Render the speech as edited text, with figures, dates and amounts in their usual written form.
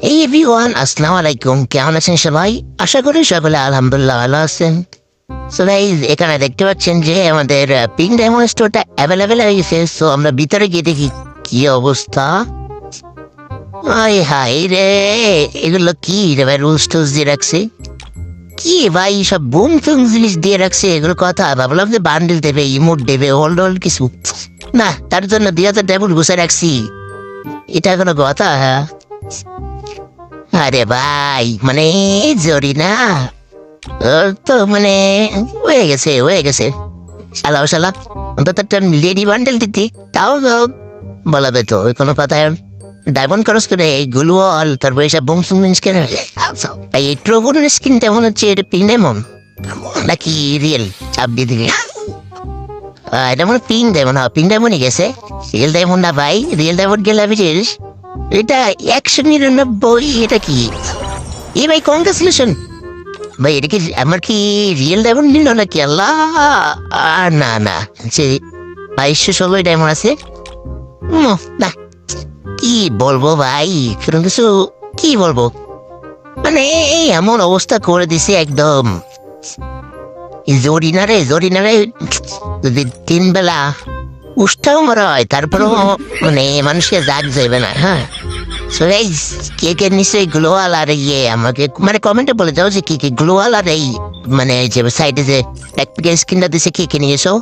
এই এভরিওয়ান, আসসালামু আলাইকুম। কেমন আছেন সবাই? আশা করি সকলে আলহামদুলিল্লাহ ভালো আছেন। সো গাইস, এখানে দেখতে পাচ্ছেন যে আমাদের পিঙ্ক ডায়মন্ড স্টোরটা অ্যাভেলেবেল হয়ে গেছে। সো আমরা ভিতরে গিয়ে দেখি কি অবস্থা। আয় হায় রে, এগুলো কি রে ভাই? রুলস টুলস দিয়ে রাখছে কি ভাই? সব বুম টুম জিনিস দিয়ে রাখছে। এগুলো কথা ভাবলাম যে বান্ডেল দেবে, ইমোট দেবে, হোল্ড হোল্ড কিছু না। তার জন্য 2000 ডায়মন্ড ঘুষে রাখছি। এটা কোনো কথা? হ্যাঁ আরে ভাই, মানে জরি না, ওর তো মানে হয়ে গেছে শালা অন্তত একটা লেডি বান্ডেল দিতি তাও বলাবে তো। ওই কোনো কথা ডায়মন্ড খরচ করে এই গ্লুয়াল, তারপর এইসব বোম সুমিন স্কিন, এই ট্রোবনের স্কিন তেমন হচ্ছে এটা পিন ডায়মন্ড নাকি রিয়েল? চাপ দিয়ে দিকে এটা মনে পিন ডায়মন্ড। হ্যাঁ, পিন ডায়মন্ডই গেছে, রিয়েল ডায়মন্ড না ভাই। রিয়েল ডায়মন্ড গেলে আমি জিনিস এটা 199। এটা কি এ ভাই? কংগ্রেচুলেশন ভাই। এটা কি আমার কি রিয়েল ডায়মন্ড নিল নাকি? আল্লাহ, না না, যে 2216 ডায়মন্ড আছে। না, কি বলবো ভাই, কোনো কিছু কি বলবো, মানে এই এমন অবস্থা করে দিছে একদম। জরিনারে যদি 3 বেলা উষ্টাও মারা হয় তারপরেও মানে মানুষকে জাগ যাবে না। হ্যাঁ, সো গাইস, কে কে নিশ্চয়ই গ্লোয়াল আর ইয়ে আমাকে মানে কমেন্টে বলে দাও যে কি কি গ্লোয়াল আর এই মানে যে সাইডে যে এক স্ক্রিনটা দিছে কে কে নিয়েছো।